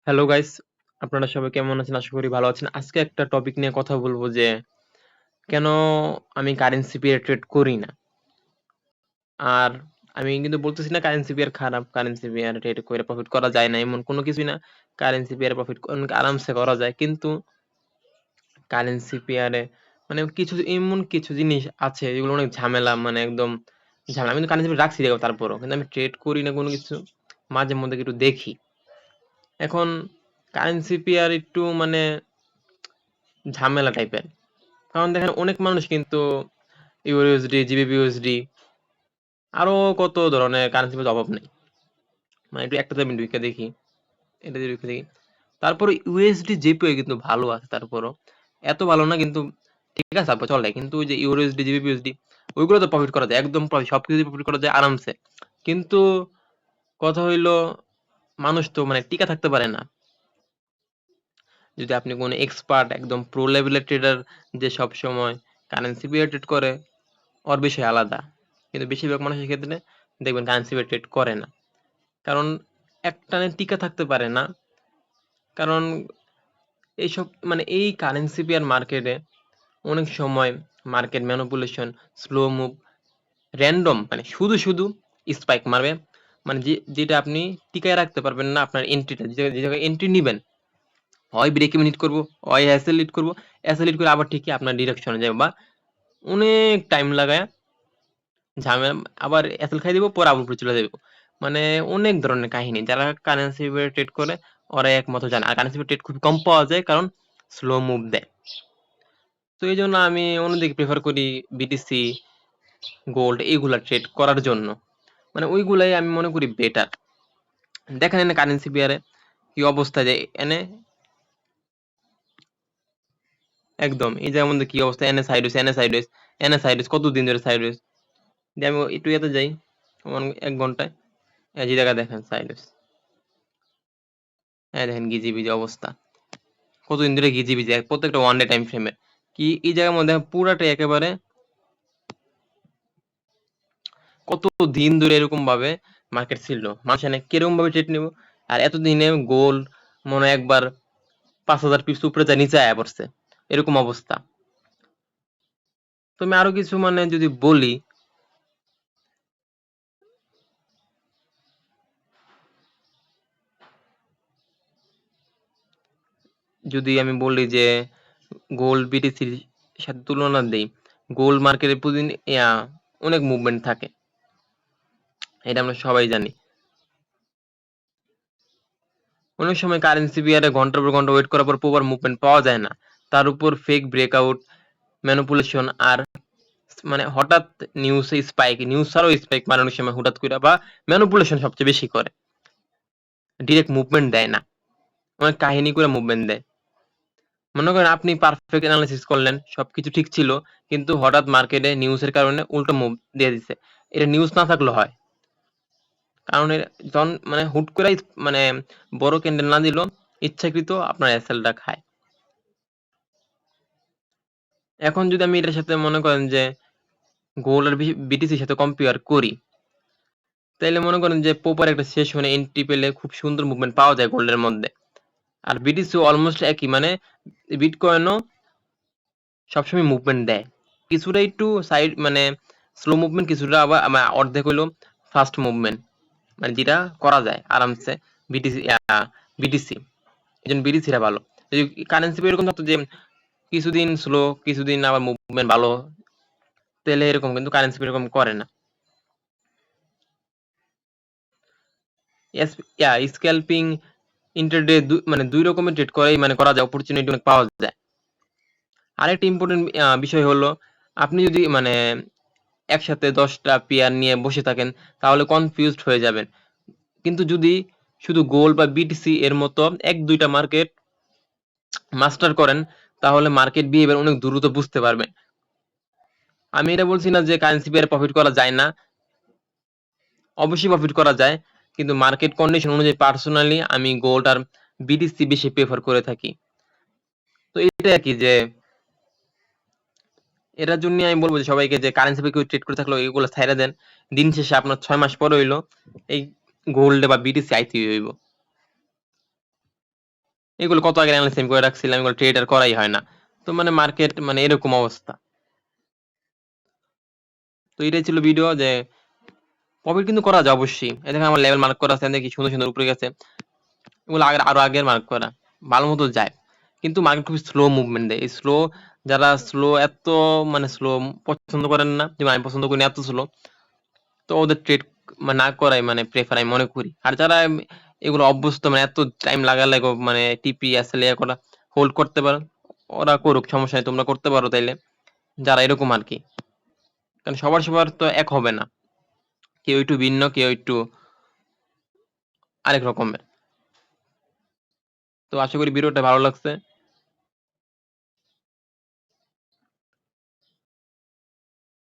Hello guys, আপনারা সবাই কেমন আছেন? আশা করি ভালো আছেন। আজকে একটা টপিক নিয়ে কথা বলবো যে কেন আমি কারেন্সি পেয়ার ট্রেড করি না। আর আমি কিন্তু বলতেছি না কারেন্সি পেয়ার খারাপ, কারেন্সি পেয়ার ট্রেড করে প্রফিট করা যায় না এমন কোনো কিছুই না। কারেন্সি পেয়ারে প্রফিট অনেক আরামসে করা যায়। কিন্তু কারেন্সি পেয়ারে মানে এমন কিছু জিনিস আছে যেগুলো অনেক ঝামেলা, মানে একদম ঝামেলা। আমি কিন্তু কারেন্সি পেয়ার রাখছি তারপরও। কিন্তু আমি ট্রেড করি না কোনো কিছু। মাঝে মধ্যে একটু দেখি। এখন কারেন্সি পেয়ার একটু মানে ঝামেলা টাইপের। কারণ দেখেন অনেক মানুষ কিন্তু ইউএসডি, জিবিপিউএসডি আরো কত ধরনের কারেন্সি পেজ অভাব নেই। মানে একটু একটাতে আমি ঢুইকা দেখি, এটাতে ঢুইকা দেখি। তারপরে ইউএসডি জেপিও কিন্তু ভালো আছে তারপরও। এত ভালো না কিন্তু ঠিক আছে তারপর চলে। কিন্তু ওই যে ইউএসডি, জিবিপিউএসডি ওইগুলো তো প্রফিট করা যায়। একদম প্রফিট সবকিছু প্রফিট করা যায় আরামসে। কিন্তু কথা হইলো মানুষ তো মানে টিকা থাকতে পারে না। যদি আপনি কোনো এক্সপার্ট একদম প্রো লেভেলের ট্রেডার যে সবসময় কারেন্সি পেয়ার ট্রেড করে ওর বিষয় আলাদা। কিন্তু বেশিরভাগ মানুষের ক্ষেত্রে দেখবেন কারেন্সি পেয়ার ট্রেড করে না। কারণ একটানে টিকে থাকতে পারে না। কারণ এইসব মানে এই কারেন্সি পেয়ার মার্কেটে অনেক সময় market manipulation, slow move, random মানে শুধু স্পাইক মারবে। মানে যেটা আপনি টিকায় রাখতে পারবেন না আপনার এন্ট্রিটা। যে জায়গায় এন্ট্রি নিবেন, হয় ব্রেক ইভেন হিট করবো, হয় এসএল হিট করবো। এসএল হিট করে আবার ঠিকই আপনার ডিরেকশনে যাবে বা অনেক টাইম লাগায় ঝামেলা আবার এসএল খাই দিব, পরে আবার উপরে চলে যাবো। মানে অনেক ধরনের কাহিনী। যারা কারেন্সি পেয়ার ট্রেড করে ওরা একমত জানে। আর কারেন্সি পেয়ার ট্রেড খুব কম পাওয়া যায় কারণ স্লো মুভ দেয়। তো এই জন্য আমি অন্যদিকে প্রেফার করি বিটিসি, গোল্ড এইগুলা ট্রেড করার জন্য। মানে ওইগুলাই আমি মনে করি বেটার। দেখেন এনে কারেন্সি পেয়ারে কি অবস্থা, যে এনে একদম এই জায়গার মধ্যে কি অবস্থা, এনে সাইডওয়েজ, এনে সাইডওয়েজ, এনে সাইডওয়েজ, কতদিন ধরে সাইডওয়েজ দিয়ে আমি একটু ইয়েতে যাই আমার ১ ঘন্টায়, এই যে জায়গা দেখেন সাইডওয়েজ, হ্যাঁ দেখেন গিজিবিজি অবস্থা, কতদিন ধরে গিজিবিজি প্রত্যেকটা ওয়ান ডে টাইম ফ্রেমে। কি এই জায়গার মধ্যে পুরাটাই একেবারে কত দিন ধরে এরকম ভাবে মার্কেট ছিল, মানুষ এনে কিরকম ভাবে ট্রেড নিব। আর এতদিনে গোল্ড মনে হয় একবার ৫,০০০ পিপস উপরে যায় নিচে আয়া পড়ছে, এরকম অবস্থা। তুমি আরো কিছু মানে যদি বলি, যদি আমি বলি যে গোল্ড বিটিসির সাথে তুলনা দেই, গোল্ড মার্কেটে প্রতিদিন অনেক মুভমেন্ট থাকে, এটা আমরা সবাই জানি। অনেক সময় কারেন্সি পেয়ারে ঘন্টার পর ঘন্টা ওয়েট করার পর প্রপার মুভমেন্ট পাওয়া যায় না। তার উপর ফেক ব্রেকআউট, ম্যানিপুলেশন আর মানে হঠাৎ নিউজে স্পাইক, নিউজ ছাড়াও স্পাইক মানে অনেক সময় হুঠাৎ করে, বা ম্যানিপুলেশন সবচেয়ে বেশি করে, ডিরেক্ট মুভমেন্ট দেয় না, অনেক কাহিনী করে মুভমেন্ট দেয়। মনে করেন আপনি পারফেক্ট অ্যানালাইসিস করলেন, সবকিছু ঠিক ছিল, কিন্তু হঠাৎ মার্কেটে নিউজের কারণে উল্টো মুভ দিয়ে দিছে। এটা নিউজ না থাকলে হয়। কারণ যখন মানে হুট করে মানে বড় ক্যান্ডেল না দিল, ইচ্ছাকৃত আপনার এসএলটা খায়। এখন যদি আমি এটার সাথে মনে করেন যে গোল্ড আর বিটিসির সাথে কম্পেয়ার করি, তাইলে মনে করেন যে প্রপার একটা সেশনে এন্ট্রি পেলে খুব সুন্দর মুভমেন্ট পাওয়া যায় গোল্ডের মধ্যে। আর বিটিসি অলমোস্ট একই, মানে বিটকয়েনও সবসময় মুভমেন্ট দেয়, কিছুটা একটু সাইড মানে স্লো মুভমেন্ট, কিছুটা আবার অর্ধেক হইলো ফাস্ট মুভমেন্ট, মানে যেটা করা যায় আরামসে বিটিসি বিটিসি। এই জন্য বিটিসিটা ভালো। যদি কারেন্সি এরকম থাকতো যে কিছুদিন স্লো, কিছুদিন আবার মুভমেন্ট ভালো, তাহলে এরকম, কিন্তু কারেন্সি এরকম করে না। স্ক্যাল্পিং, ইন্টারডে মানে দুই রকমের ট্রেড করাই মানে করা যায়, অপরচুনিটি অনেক পাওয়া যায়। আরেকটা ইম্পর্টেন্ট বিষয় হলো, আপনি যদি মানে একসাথে ১০টা পেয়ার নিয়ে বসে থাকেন তাহলে কনফিউজড হয়ে যাবেন। কিন্তু যদি শুধু গোল্ড বা বিটিসি এর মতো ১-২টা মার্কেট মাস্টার করেন তাহলে মার্কেট বিহেভিয়ার অনেক দ্রুত বুঝতে পারবেন। আমি এটা বলছি না যে কারেন্সি পেয়ারে প্রফিট করা যায় না, অবশ্যই প্রফিট করা যায়। কিন্তু মার্কেট কন্ডিশন অনুযায়ী পার্সোনালি আমি গোল্ড আর বিটিসি বেশি প্রেফার করে থাকি। তো এটা আরকি যে এটার জন্য আমি বলব যে সবাইকে যে কারেন্সি পেয়ে কেউ ট্রেড করে থাকলে এগুলো ছাইড়া দেন। দিন শেষে আপনার ৬ মাস পরে হইলো এই গোল্ড বা বিটিসি আইতে হইব। এগুলো কত আগে অ্যানালাইসিস করে রাখছিলাম, এগুলো ট্রেড আর করাই হয় না। তো মানে মার্কেট মানে এরকম অবস্থা। তো এটাই ছিল ভিডিও যে প্রফিট কিন্তু করা যায় অবশ্যই। এই দেখেন আমার লেভেল মার্ক করা আছে, দেখি সুন্দর সুন্দর উপরে গেছে। এগুলো আগের আরো আগের মার্ক করা, ভালো মতো যায়। কিন্তু মার্কেট খুব স্লো মুভমেন্ট দেয়। এই স্লো, যারা স্লো এত মানে স্লো পছন্দ করেন না, যেমন আমি পছন্দ করি না এত স্লো, তো ওদের ট্রেড না করাই মানে প্রেফার আমি মনে করি। আর যারা এগুলো অভ্যস্ত, মানে এত টাইম লাগালে মানে টিপি আসলে করা হোল্ড করতে পারো, ওরা করুক, সমস্যা নেই, তোমরা করতে পারো তাইলে, যারা এরকম আর কি। কারণ সবার সবার তো এক হবে না, কেউ একটু ভিন্ন, কেউ একটু আরেক রকমের। তো আশা করি ভিডিওটা ভালো লাগছে।